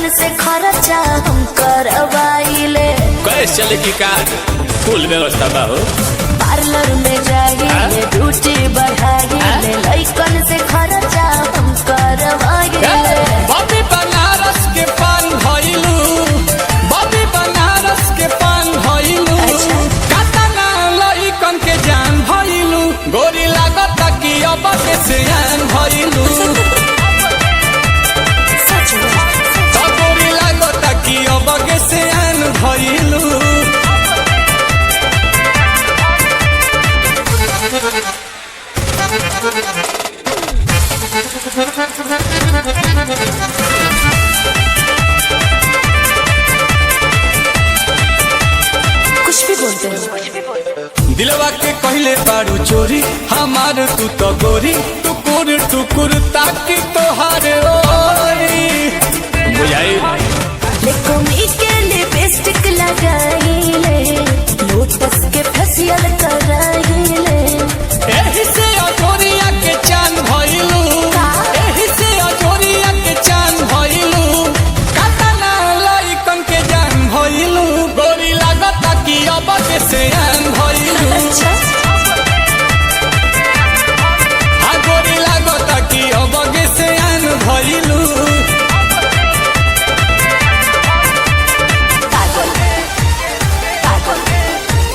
लइकन से खर्चा हम करवाइले। कैसे चले की कार्ड फुल व्यवस्था बा हो। पार्लर में जाइए ड्यूटी बढ़ाइए, लइकन से खर्चा हम करवाइले। बॉबी बनारस के पान भइलू, बॉबी बनारस के पान भइलू, कातना लइकन के जान भइलू, गोरी लागत कि अब के सियान भइलू, गोरी लागत कि अब के सियान भइलू। कुछ भी बोलते हो। दिलवा के कहले बारू चोरी हमार तू तो गोरी, टुकुर टुकुर ताकि तोहार ओरी बुझाई। लेको मी के लिपस्टिक लगाइले,